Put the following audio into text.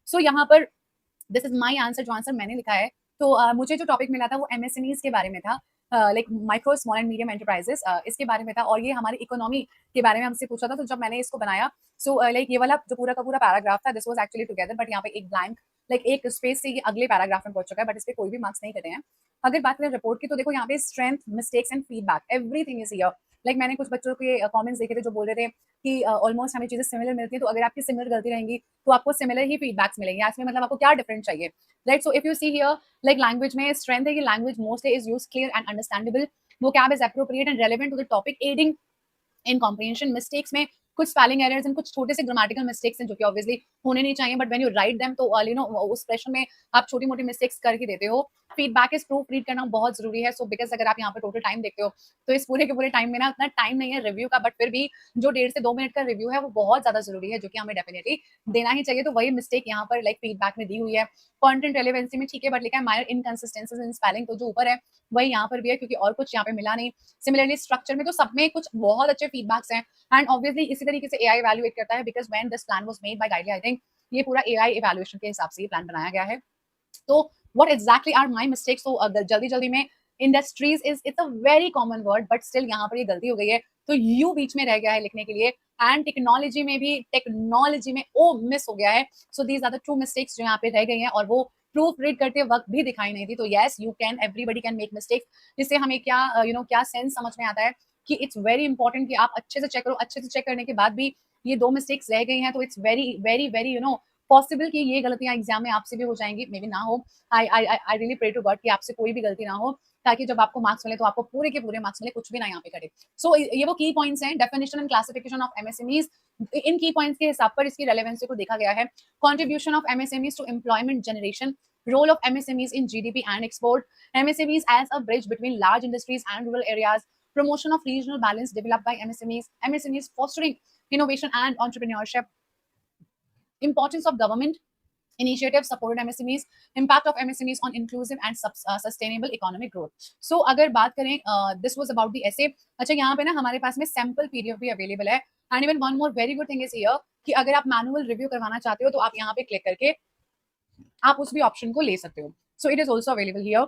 सो यहाँ पर this is my answer, जो आंसर मैंने लिखा है। तो मुझे जो टॉपिक मिला था वो एमएसएमईज के बारे में था, like micro small and medium enterprises, इसके बारे में था, और ये हमारी इकोनॉमी के बारे में हमसे पूछा था। तो जब मैंने इसको बनाया, सो लाइक ये वाला जो पूरा का पूरा पैराग्राफ था, this was actually together, but यहाँ पे एक ब्लैंक, लाइक एक स्पेस से ये अगले पैराग्राफ में पहुंच चुका है, बट इस पे कोई भी मार्क्स नहीं कटे हैं। अगर बात करें रिपोर्ट की, तो देखो यहाँ पे strength, mistakes and feedback, everything is here. Like मैंने कुछ बच्चों के कमेंट्स देखे थे जो बोल रहे थे कि ऑलमोस्ट हमें चीजें सिमिलर मिलती है, तो अगर आपकी सिमिलर गलती रहेंगी तो आपको सिमिलर ही फीडबैक्स मिलेंगे। इसमें मतलब आपको क्या डिफरेंट चाहिए, right? So if you see here, like language में स्ट्रेंथ है कि language mostly is use clear and understandable, vocab is appropriate and relevant to the topic, aiding in comprehension. Mistakes में कुछ स्पेलिंग एरर्स एंड कुछ छोटे से grammatical mistakes हैं जो कि ऑब्वियसली होने नहीं चाहिए, but when you write them तो यू नो उस प्रश्न में आप छोटी मोटी मिस्टेक्स करके देते हो। फीडबैक इज प्रूफ रीड करना बहुत जरूरी है। सो बिकॉज अगर आप यहाँ पे टोटल टाइम देखते हो, तो इस पूरे के पूरे टाइम में ना उतना टाइम नहीं है रिव्यू का, बट फिर भी जो 1.5 से 2 मिनट का रिव्यू है वो बहुत ज्यादा जरूरी है, जो कि हमें डेफिनेटली देना ही चाहिए। तो वही मिस्टेक यहाँ पर लाइक फीडबैक में दी हुई है। कंटेंट रेलेवेंसी में ठीक है, बट लिखा है माइनर इनकंसिस्टेंसीज इन स्पेलिंग, तो जो ऊपर है वही यहाँ पर भी है, क्योंकि और कुछ यहाँ पे मिला नहीं। सिमिलरली स्ट्रक्चर में तो सब में कुछ बहुत अच्छे फीडबैक्स हैं, एंड ऑब्वियसली इसी तरीके से एआई इवैल्यूएट करता है, because when this plan was made by गाइडली, I think ये पूरा एआई इवैल्यूएशन के हिसाब से ये प्लान बनाया गया है। तो what exactly are my mistakes? तो जल्दी जल्दी में, industries is, it's a very common word, but still यहाँ पर ये गलती हो गई है, तो यू बीच में रह गया है लिखने के लिए। एंड टेक्नोलॉजी में भी, टेक्नोलॉजी में ओ मिस हो गया है। So these are the two mistakes जो यहाँ पे रह गई हैं, और वो प्रूफ रीड करते वक्त भी दिखाई नहीं थी। तो yes, you can, everybody can make mistakes. इससे हमें क्या क्या सेंस समझ में आता है कि इट्स वेरी इंपॉर्टेंट कि आप अच्छे से चेक करो। अच्छे से चेक करने के बाद भी ये 2 मिस्टेक्स रह गई हैं, तो it's very very very possible कि ये गलतियां एग्जाम में आपसे भी हो जाएंगी, मे बी ना हो। I really pray to God कि आपसे कोई भी गलती ना हो, ताकि जब आपको मार्क्स मिले तो आपको पूरे के पूरे मार्क्स मिले, कुछ भी ना यहाँ पे करे। सो ये वो की पॉइंट्स हैं, definition and classification of MSMEs. इन की पॉइंट्स के हिसाब पर इसकी रेलेवेंसी को देखा गया है। Contribution of MSMEs to employment generation, role of MSMEs in GDP and export, MSMEs as a bridge between large industries and rural areas, promotion of regional balance developed by MSMEs, MSMEs fostering innovation and entrepreneurship, importance of government initiatives supported MSMEs, impact of MSMEs on inclusive and sustainable economic growth. So अगर बात करें, this was about the essay। अच्छा, यहाँ पे ना हमारे पास में sample PDF भी अवेलेबल है, and even one more very good thing is here कि अगर आप मैनुअल रिव्यू करवाना चाहते हो तो आप यहाँ पे क्लिक करके आप उस भी ऑप्शन को ले सकते हो। So it is also available here.